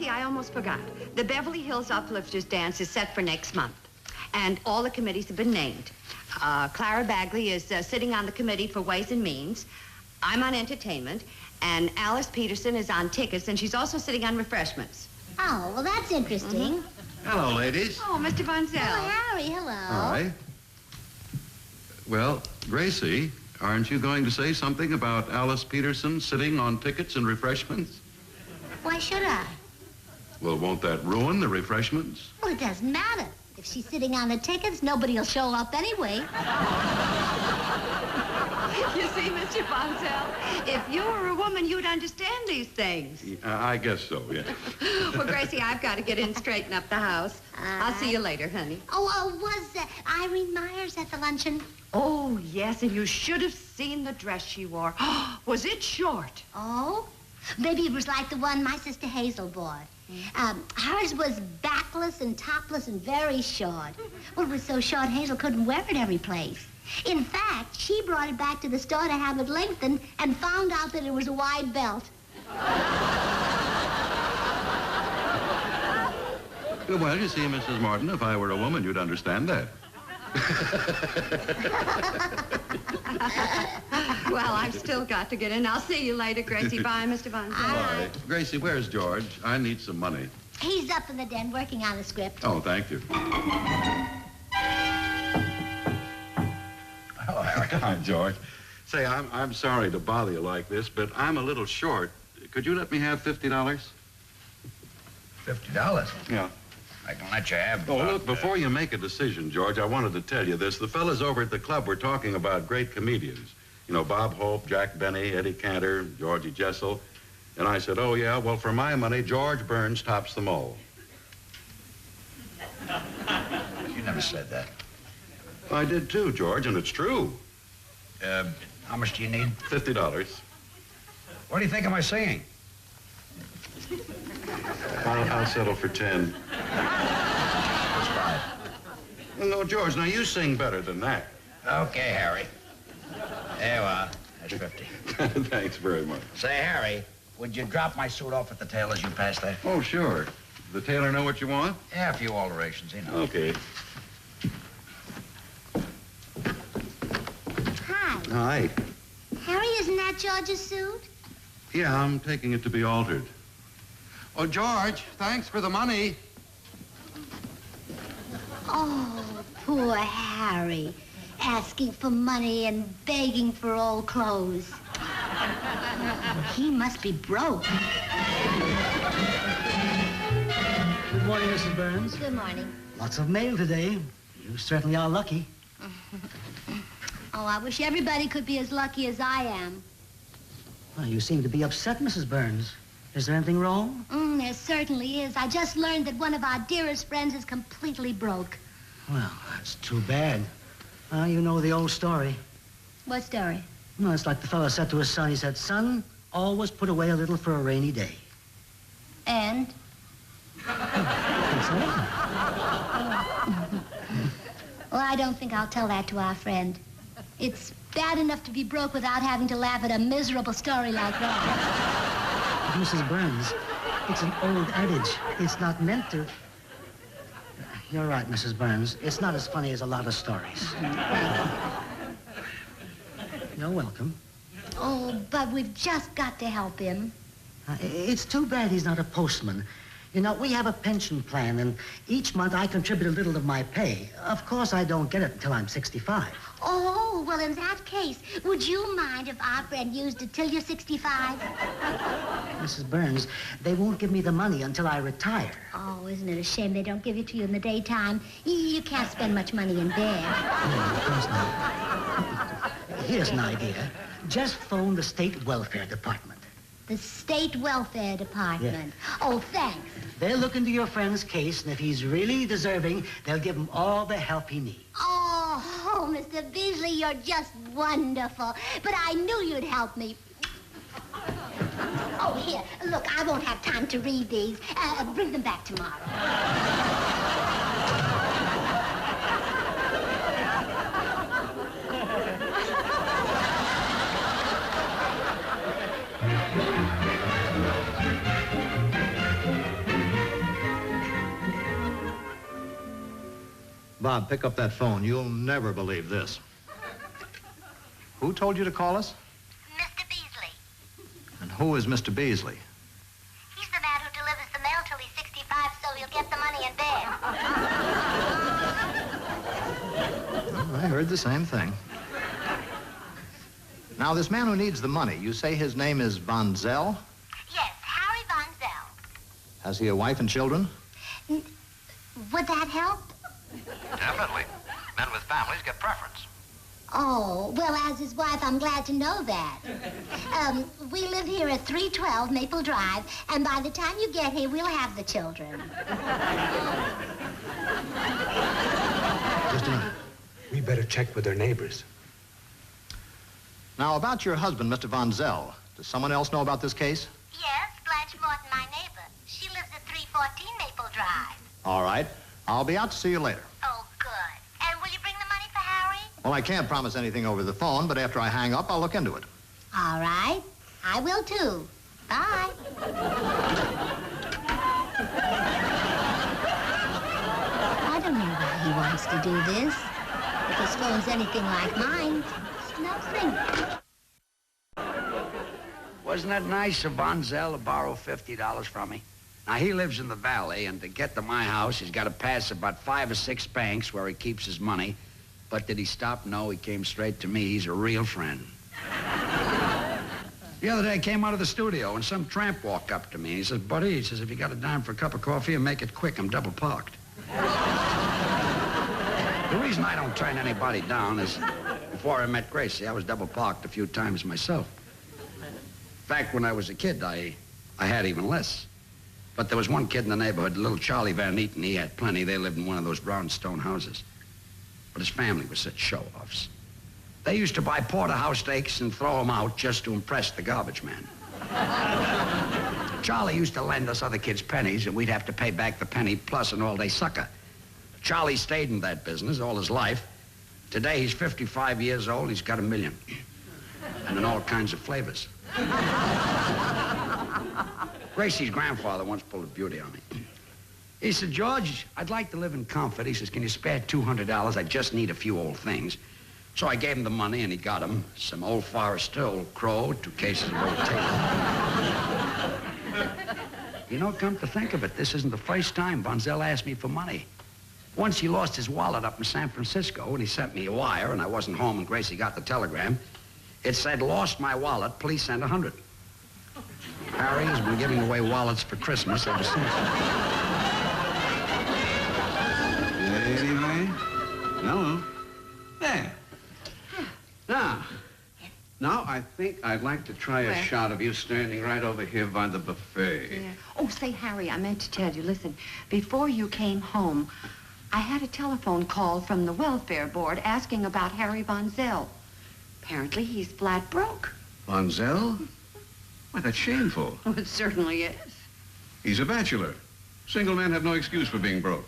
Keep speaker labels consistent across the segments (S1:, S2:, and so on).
S1: Gracie, I almost forgot. The Beverly Hills Uplifters dance is set for next month. And all the committees have been named. Clara Bagley is sitting on the committee for Ways and Means. I'm on entertainment. And Alice Peterson is on tickets, and she's also sitting on refreshments.
S2: Oh, well, that's interesting.
S3: Mm-hmm. Hello, ladies.
S1: Oh, Mr. Von Zell.
S2: Oh, Harry, hello.
S3: Hi. Well, Gracie, aren't you going to say something about Alice Peterson sitting on tickets and refreshments?
S2: Why should I?
S3: Well, won't that ruin the refreshments?
S2: Well, it doesn't matter. If she's sitting on the tickets, nobody will show up anyway.
S1: You see, Mr. Von Zell, if you were a woman, you'd understand these things.
S3: I guess so, yeah.
S1: Well, Gracie, I've got to get in and straighten up the house. I'll see you later, honey.
S2: Was Irene Myers at the luncheon?
S1: Oh, yes, and you should have seen the dress she wore. Was it short?
S2: Oh? Maybe it was like the one my sister Hazel bought. Hers was backless and topless and very short. Well, it was so short Hazel couldn't wear it every place. In fact, she brought it back to the store to have it lengthened and found out that it was a wide belt.
S3: Well, you see, Mrs. Martin, if I were a woman, you'd understand that.
S1: Well, I've still got to get in. I'll see you later, Gracie. Bye, Mr. Von Zell.
S3: Bye. Gracie, where's George? I need some money.
S2: He's up in the den working on a script.
S3: Oh, thank you.
S4: Hello, Harry.
S3: Hi, George. Say, I'm sorry to bother you like this, but I'm a little short. Could you let me have $50?
S4: $50?
S3: Yeah.
S4: I can let you have
S3: Oh, look, before you make a decision, George, I wanted to tell you this. The fellas over at the club were talking about great comedians. You know, Bob Hope, Jack Benny, Eddie Cantor, Georgie Jessel. And I said, oh, yeah, well, for my money, George Burns tops them all.
S4: You never said that.
S3: I did too, George, and it's true.
S4: How much do you need?
S3: $50.
S4: What do you think of my singing?
S3: I'll settle for 10.
S4: That's fine.
S3: Well, no, George, now you sing better than that.
S4: Okay, Harry. There you are. That's 50.
S3: Thanks very much.
S4: Say, Harry, would you drop my suit off at the tailor as you pass there?
S3: Oh, sure. The tailor know what you want?
S4: Yeah, a few alterations, you know.
S3: Okay.
S2: Hi.
S3: Hi.
S2: Harry, isn't that George's suit?
S3: Yeah, I'm taking it to be altered. Oh, George, thanks for the money.
S2: Oh, poor Harry. Asking for money and begging for old clothes. He must be broke.
S5: Good morning, Mrs. Burns.
S2: Good morning.
S5: Lots of mail today. You certainly are lucky.
S2: Oh, I wish everybody could be as lucky as I am.
S5: Well, you seem to be upset, Mrs. Burns. Is there anything wrong?
S2: There certainly is. I just learned that one of our dearest friends is completely broke.
S5: Well, that's too bad. Well, you know the old story.
S2: What story?
S5: No, it's like the fellow said to his son. He said, son, always put away a little for a rainy day.
S2: And?
S5: That's all.
S2: Well, I don't think I'll tell that to our friend. It's bad enough to be broke without having to laugh at a miserable story like that.
S5: Mrs. Burns, it's an old adage. It's not meant to... You're right, Mrs. Burns. It's not as funny as a lot of stories. You're welcome.
S2: Oh, but we've just got to help him.
S5: It's too bad he's not a postman. You know, we have a pension plan, and each month I contribute a little of my pay. Of course, I don't get it until I'm 65.
S2: Oh, well, in that case, would you mind if our friend used it till you're 65?
S5: Mrs. Burns, they won't give me the money until I retire.
S2: Oh, isn't it a shame they don't give it to you in the daytime? You can't spend much money in bed.
S5: No, of course not. Here's an idea. Just phone the State Welfare Department.
S2: The State Welfare Department. Yeah. Oh, thanks.
S5: They'll look into your friend's case, and if he's really deserving, they'll give him all the help he needs.
S2: Oh, Mr. Beasley, you're just wonderful. But I knew you'd help me. Oh, here, look, I won't have time to read these. Bring them back tomorrow.
S6: Bob, pick up that phone. You'll never believe this. Who told you to call us?
S2: Mr. Beasley.
S6: And who is Mr. Beasley?
S2: He's the man who delivers the mail till he's 65 so he'll get the money in bed.
S6: Well, I heard the same thing. Now, this man who needs the money, you say his name is Von Zell?
S2: Yes, Harry Von Zell.
S6: Has he a wife and children?
S2: Would that help?
S6: Definitely. Men with families get preference.
S2: Oh, well, as his wife, I'm glad to know that. We live here at 312 Maple Drive, and by the time you get here, we'll have the children.
S6: Just a minute.
S7: We better check with their neighbors.
S6: Now, about your husband, Mr. Von Zell. Does someone else know about this case?
S2: Yes, Blanche Morton, my neighbor. She lives at 314 Maple Drive.
S6: All right. I'll be out to see you later.
S2: Oh, good. And will you bring the money for Harry?
S6: Well, I can't promise anything over the phone, but after I hang up, I'll look into it.
S2: All right. I will, too. Bye. I don't know why he wants to do this. If his phone's anything like mine, it's nothing.
S8: Wasn't that nice of Von Zell to borrow $50 from me? Now, he lives in the valley, and to get to my house, he's got to pass about 5 or 6 banks where he keeps his money. But did he stop? No, he came straight to me. He's a real friend. The other day, I came out of the studio, and some tramp walked up to me. And he says, buddy, he says, if you got a dime for a cup of coffee, and make it quick, I'm double parked. The reason I don't turn anybody down is before I met Gracie, I was double parked a few times myself. In fact, when I was a kid, I had even less. But there was one kid in the neighborhood, little Charlie Van Eaton. He had plenty. They lived in one of those brownstone houses. But his family was such show-offs. They used to buy porterhouse steaks and throw them out just to impress the garbage man. Charlie used to lend us other kids pennies, and we'd have to pay back the penny plus an all-day sucker. Charlie stayed in that business all his life. Today, he's 55 years old. He's got $1 million. And in all kinds of flavors. Gracie's grandfather once pulled a beauty on me. He said, George, I'd like to live in comfort. He says, can you spare $200? I just need a few old things. So I gave him the money, and he got him some old Forester, old Crow, 2 cases of old tape. You know, come to think of it, this isn't the first time Von Zell asked me for money. Once he lost his wallet up in San Francisco, and he sent me a wire, and I wasn't home, and Gracie got the telegram. It said, lost my wallet, please send 100. Harry has been giving away wallets for Christmas ever since.
S3: Anyway, hello. There. Now, I think I'd like to try a shot of you standing right over here by the buffet.
S1: Yeah. Oh, say, Harry, I meant to tell you, listen, before you came home, I had a telephone call from the welfare board asking about Harry Von Zell. Apparently, he's flat broke.
S3: Von Zell? Why, that's shameful.
S1: Oh, it certainly is.
S3: He's a bachelor. Single men have no excuse for being broke.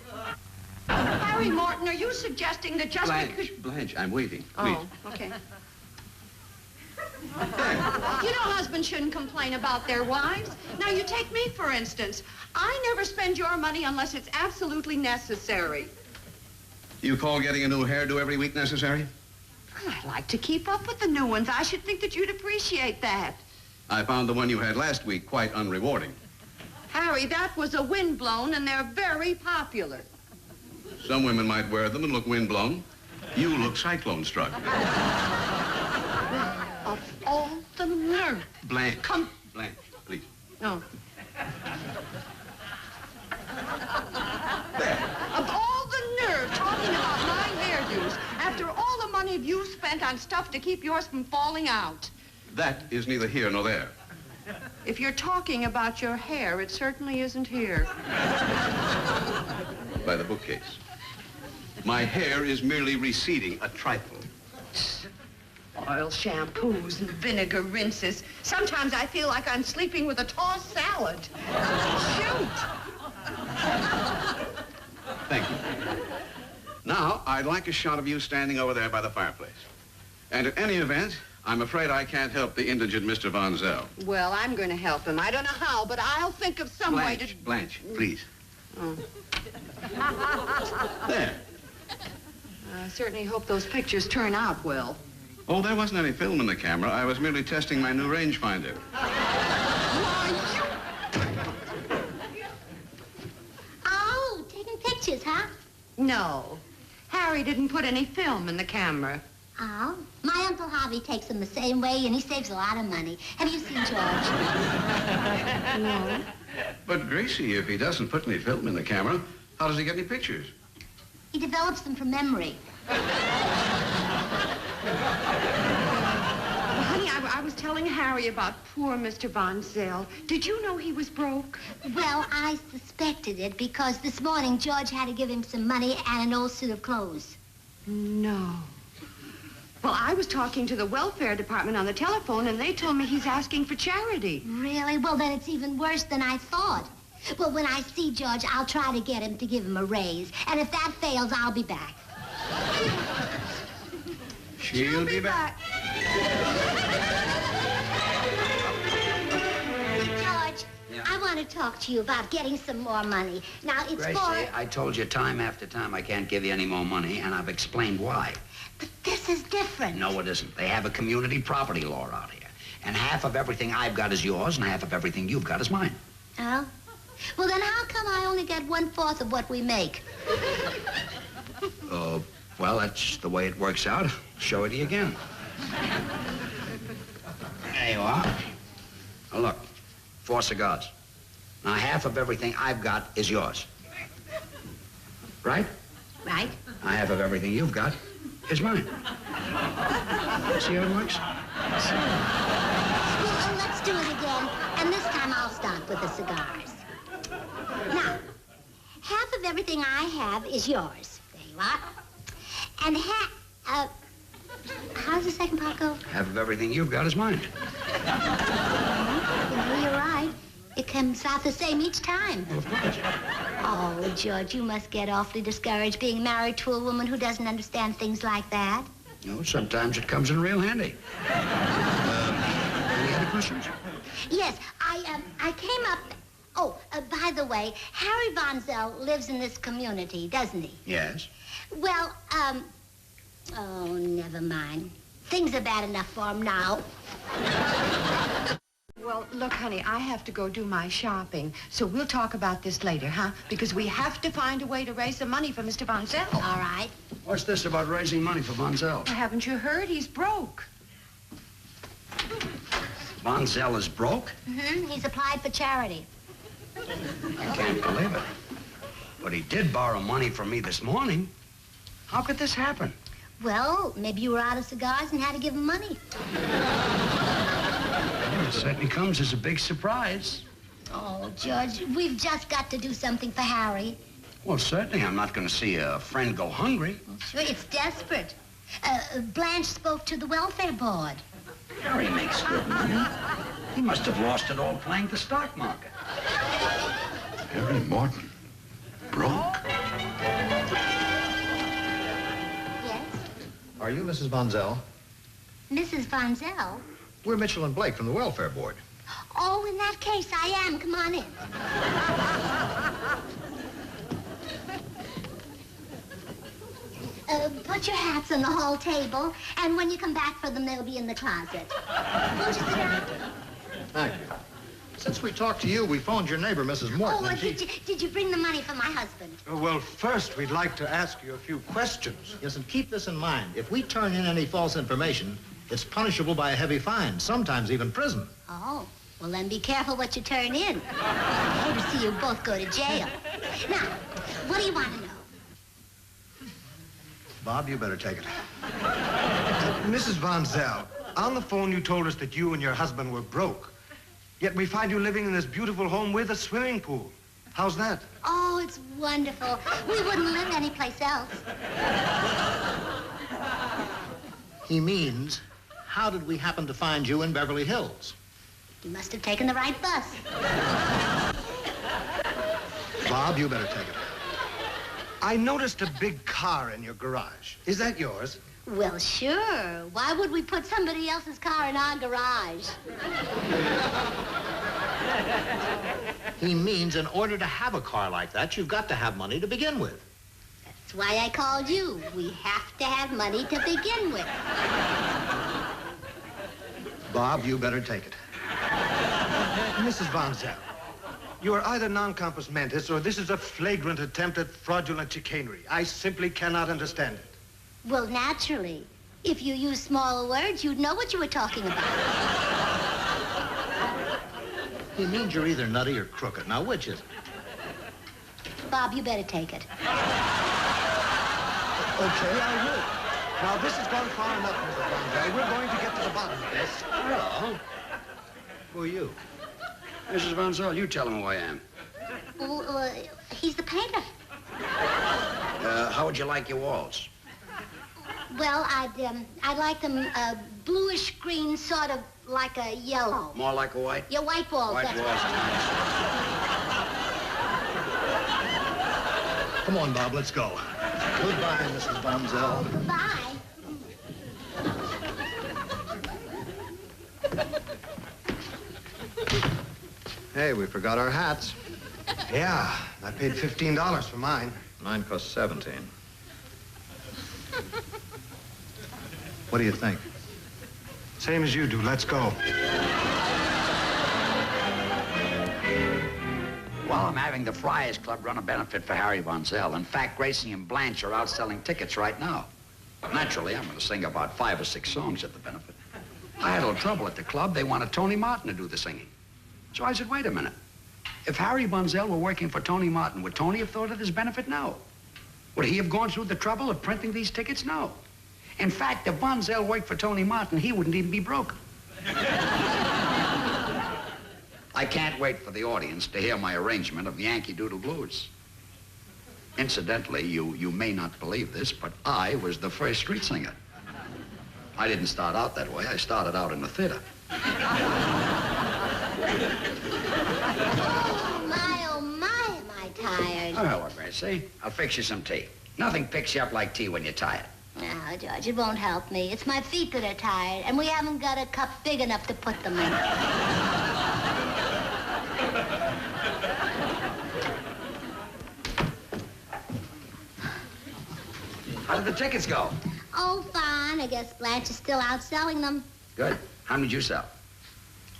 S1: Harry Morton, are you suggesting that just because...
S3: Blanche, I'm waiting. Please.
S1: Oh, okay. You know husbands shouldn't complain about their wives. Now, you take me, for instance. I never spend your money unless it's absolutely necessary.
S3: You call getting a new hairdo every week necessary?
S1: Well, I like to keep up with the new ones. I should think that you'd appreciate that.
S3: I found the one you had last week quite unrewarding.
S1: Harry, that was a windblown, and they're very popular.
S3: Some women might wear them and look windblown. You look cyclone-struck.
S1: Of all the nerve.
S3: Blanche.
S1: Come.
S3: Blanche, please.
S1: No. Of all the nerve talking about my hairdos after all the money you spent on stuff to keep yours from falling out.
S3: That is neither here nor there.
S1: If you're talking about your hair, it certainly isn't here.
S3: By the bookcase. My hair is merely receding a trifle.
S1: Oil shampoos and vinegar rinses. Sometimes I feel like I'm sleeping with a tossed salad. Shoot!
S3: Thank you. Now, I'd like a shot of you standing over there by the fireplace. And in any event, I'm afraid I can't help the indigent Mr. Von Zell.
S1: Well, I'm going to help him. I don't know how, but I'll think of some way to...
S3: Blanche, please.
S1: Oh.
S3: There.
S1: I certainly hope those pictures turn out well.
S9: Oh, there wasn't any film in the camera. I was merely testing my new rangefinder.
S2: Oh, taking pictures, huh?
S1: No. Harry didn't put any film in the camera.
S2: Oh, my Uncle Harvey takes them the same way, and he saves a lot of money. Have you seen George? No.
S9: But, Gracie, if he doesn't put any film in the camera, how does he get any pictures?
S2: He develops them from memory.
S1: Honey, I was telling Harry about poor Mr. Von Zell. Did you know he was broke?
S2: Well, I suspected it because this morning George had to give him some money and an old suit of clothes.
S1: No. Well, I was talking to the welfare department on the telephone, and they told me he's asking for charity.
S2: Really? Well, then it's even worse than I thought. Well, when I see George, I'll try to get him to give him a raise. And if that fails, I'll be back.
S9: She'll be back.
S2: George,
S8: Yeah.
S2: I want to talk to you about getting some more money. Now, it's
S8: Gracie,
S2: for...
S8: I told you time after time I can't give you any more money, and I've explained why.
S2: But this is different.
S8: No, it isn't. They have a community property law out here. And half of everything I've got is yours, and half of everything you've got is mine.
S2: Oh? Well, then how come I only get 1/4 of what we make?
S8: Well, that's the way it works out. Show it to you again. There you are. Now, look. 4 cigars. Now, half of everything I've got is yours. Right?
S2: Right?
S8: Now, half of everything you've got is mine. See how it works?
S2: Well, let's do it again. And this time I'll start with the cigars. Now, half of everything I have is yours. There you are. And how's the second part go?
S8: Half of everything you've got is mine.
S2: Well, you're right. It comes out the same each time.
S8: Well, of course.
S2: Oh, George, you must get awfully discouraged being married to a woman who doesn't understand things like that.
S8: You know, sometimes it comes in real handy. Any other questions?
S2: Yes, I came up... Oh, by the way, Harry Von Zell lives in this community, doesn't he?
S8: Yes.
S2: Well, oh, never mind. Things are bad enough for him now.
S1: Well, look, honey, I have to go do my shopping, so we'll talk about this later, huh? Because we have to find a way to raise some money for Mr. Von Zell.
S2: All right.
S8: What's this about raising money for Von Zell?
S1: Haven't you heard? He's broke.
S8: Von Zell is broke?
S2: Mm-hmm. He's applied for charity.
S8: I can't believe it. But he did borrow money from me this morning. How could this happen?
S2: Well, maybe you were out of cigars and had to give him money.
S8: Well, it certainly comes as a big surprise.
S2: Oh, George, we've just got to do something for Harry.
S8: Well, certainly. I'm not going to see a friend go hungry.
S2: Well, sure, it's desperate. Blanche spoke to the welfare board.
S8: Harry makes good money. He must have lost it all playing the stock market.
S3: Harry Morton. Broke?
S2: Yes?
S6: Are you Mrs. Von Zell?
S2: Mrs. Von Zell?
S6: We're Mitchell and Blake from the Welfare Board.
S2: Oh, in that case, I am. Come on in. Put your hats on the hall table, and when you come back for them, they'll be in the closet. Won't you sit down?
S6: Thank you. Since we talked to you, we phoned your neighbor, Mrs. Morton.
S2: Oh,
S6: and she...
S2: did you bring the money for my husband?
S7: Well, first, we'd like to ask you a few questions.
S6: Yes, and keep this in mind. If we turn in any false information, it's punishable by a heavy fine, sometimes even prison.
S2: Oh, well, then be careful what you turn in. I hate to see you both go to jail. Now, what do you want to know?
S6: Bob, you better take it.
S7: Mrs. Von Zell, on the phone you told us that you and your husband were broke. Yet we find you living in this beautiful home with a swimming pool. How's that?
S2: Oh, it's wonderful. We wouldn't live anyplace else.
S6: He means, how did we happen to find you in Beverly Hills?
S2: You must have taken the right bus.
S6: Bob, you better take it.
S7: I noticed a big car in your garage. Is that yours?
S2: Well, sure. Why would we put somebody else's car in our garage?
S6: He means in order to have a car like that, you've got to have money to begin with.
S2: That's why I called you. We have to have money to begin with.
S6: Bob, you better take it.
S7: Mrs. Von Zell, you are either non-compos mentis or this is a flagrant attempt at fraudulent chicanery. I simply cannot understand it.
S2: Well, naturally. If you use smaller words, you'd know what you were talking about.
S6: He means you're either nutty or crooked. Now, which is it?
S2: Bob, you better take it.
S7: Okay, I will. Now, this has gone far enough, Mrs. Von Zell. We're going to get to the bottom of this.
S8: Hello. Who are you? Mrs. Von Zell, you tell him who I am.
S2: Well, he's the painter.
S8: How would you like your walls?
S2: Well, I'd like them bluish green, sort of like a yellow.
S8: More like a white?
S2: Yeah, white walls.
S8: White
S2: that's
S8: walls is nice.
S6: Come on, Bob, let's go. Goodbye, Mrs. Von Zell.
S2: Goodbye.
S6: Hey, we forgot our hats.
S7: Yeah, I paid $15 for mine.
S6: Mine cost 17. What do you think?
S7: Same as you do. Let's go.
S8: Well, I'm having the Friars Club run a benefit for Harry Von Zell. In fact, Gracie and Blanche are out selling tickets right now. Naturally, I'm going to sing about 5 or 6 songs at the benefit. I had a little trouble at the club. They wanted Tony Martin to do the singing. So I said, wait a minute. If Harry Von Zell were working for Tony Martin, would Tony have thought of this benefit? No. Would he have gone through the trouble of printing these tickets? No. In fact, if Von Zell worked for Tony Martin, he wouldn't even be broke. I can't wait for the audience to hear my arrangement of the Yankee Doodle Blues. Incidentally, you may not believe this, but I was the first street singer. I didn't start out that way. I started out in the theater.
S2: Oh, my, am I tired.
S8: Oh, hello, Gracie. I'll fix you some tea. Nothing picks you up like tea when you're tired.
S2: No, George, it won't help me. It's my feet that are tired, and we haven't got a cup big enough to put them in.
S8: How did the tickets go?
S2: Oh, fine. I guess Blanche is still out selling them.
S8: Good. How many did you sell?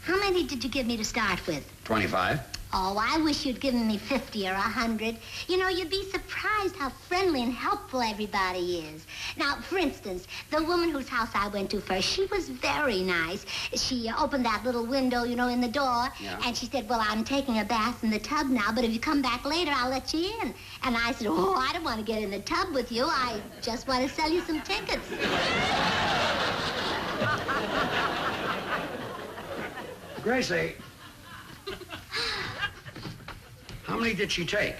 S2: How many did you give me to start with?
S8: 25.
S2: Oh, I wish you'd given me 50 or 100. You know, you'd be surprised how friendly and helpful everybody is. Now, for instance, the woman whose house I went to first, she was very nice. She opened that little window, you know, in the door,
S8: Yeah.
S2: and she said, well, I'm taking a bath in the tub now, but if you come back later, I'll let you in. And I said, oh, I don't want to get in the tub with you. I just want to sell you some tickets.
S8: Gracie. How many did she take?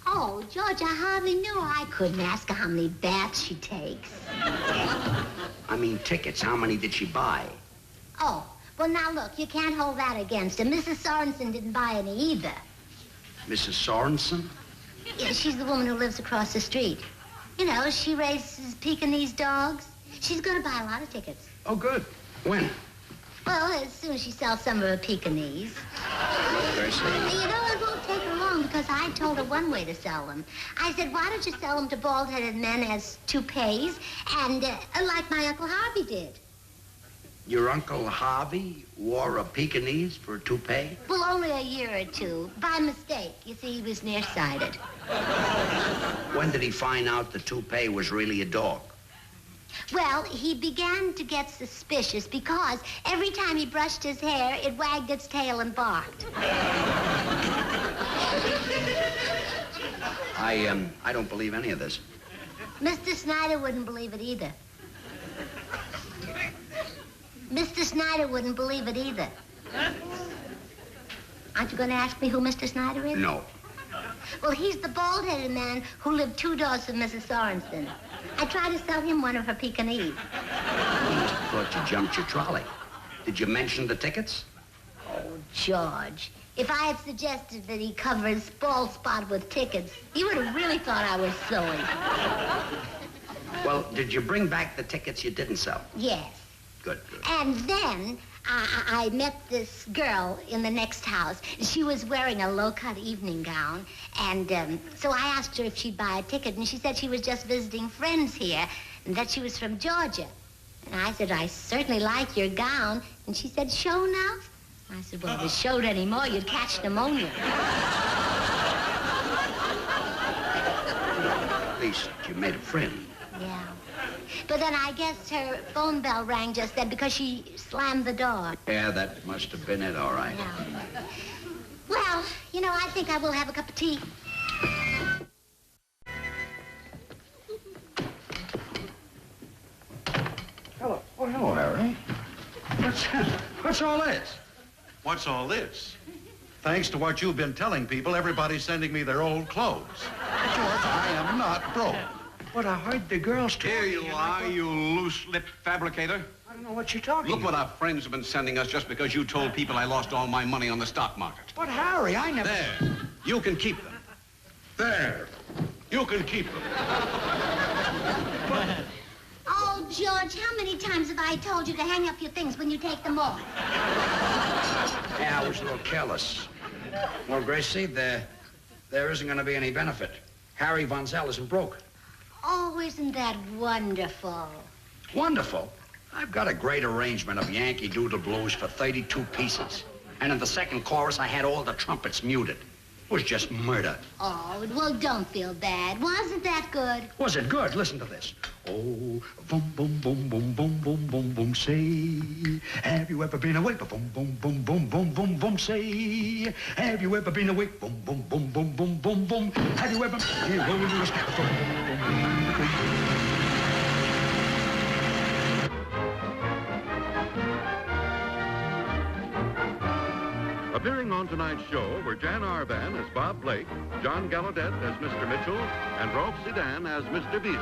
S2: Oh, George, I hardly knew her. I couldn't ask her how many baths she takes.
S8: I mean tickets. How many did she buy?
S2: Oh, well, now, look, you can't hold that against her. Mrs. Sorensen didn't buy any either.
S8: Mrs. Sorensen?
S2: Yeah, she's the woman who lives across the street. You know, she raises Pekingese dogs. She's going to buy a lot of tickets.
S8: Oh, good. When?
S2: Well, as soon as she sells some of her Pekingese.
S8: Gracie.
S2: You know, it won't take her long because I told her one way to sell them. I said, why don't you sell them to bald-headed men as toupees and like my Uncle Harvey did?
S8: Your Uncle Harvey wore a Pekingese for a toupee?
S2: Well, only a year or two. By mistake. You see, he was nearsighted.
S8: When did he find out the toupee was really a dog?
S2: Well, he began to get suspicious because every time he brushed his hair, it wagged its tail and barked.
S8: I don't believe any of this.
S2: Mr. Snyder wouldn't believe it either. Mr. Snyder wouldn't believe it either. Aren't you going to ask me who Mr. Snyder is?
S8: No.
S2: Well, he's the bald-headed man who lived 2 doors from Mrs. Sorensen. I tried to sell him one of her Pekingese.
S8: I thought you jumped your trolley. Did you mention the tickets?
S2: Oh, George, if I had suggested that he cover his bald spot with tickets, he would have really thought I was silly.
S8: Well, did you bring back the tickets you didn't sell?
S2: Yes.
S8: good, good.
S2: And then I met this girl in the next house. She was wearing a low-cut evening gown, and so I asked her if she'd buy a ticket, and she said she was just visiting friends here, and that she was from Georgia. And I said, I certainly like your gown. And she said, show enough? I said, well, if it showed any more, you'd catch pneumonia.
S8: At least you made a friend.
S2: Yeah. But then I guess her phone bell rang just then because she slammed the door.
S8: Yeah, that must have been it, all right.
S2: Yeah. Well, you know, I think I will have a cup of tea.
S8: Hello. Oh, hello, Harry. What's all this?
S3: What's all this? Thanks to what you've been telling people, everybody's sending me their old clothes. George, I am not broke.
S6: But I heard the girls talking.
S9: Here you are, you loose-lipped fabricator.
S6: I don't know what you're talking
S9: Look what
S6: about.
S9: our friends have been sending us just because you told people I lost all my money on the stock market.
S6: But, Harry, I never...
S9: There. You can keep them. There. You can keep them.
S2: Oh, George, how many times have I told you to hang up your things when you take them off?
S8: Yeah, I was a little careless. Well, Gracie, there isn't going to be any benefit. Harry Von Zell isn't broke.
S2: Oh, isn't that wonderful?
S8: Wonderful. I've got a great arrangement of Yankee Doodle Blues for 32 pieces. And in the second chorus, I had all the trumpets muted. It was just murder.
S2: Oh, well, don't feel bad. Wasn't that good?
S8: Was it good? Listen to this. Oh, boom, boom, boom, boom, boom, boom, boom, boom, say, have you ever been away? Boom, boom, boom, boom, boom, boom, boom, say, have you ever been away? Boom, boom, boom, boom, boom, boom, boom, have you ever been away?
S3: Appearing on tonight's show were Jan Arvan as Bob Blake, John Gallaudet as Mr. Mitchell, and Rolf Zidane as Mr. Beasley.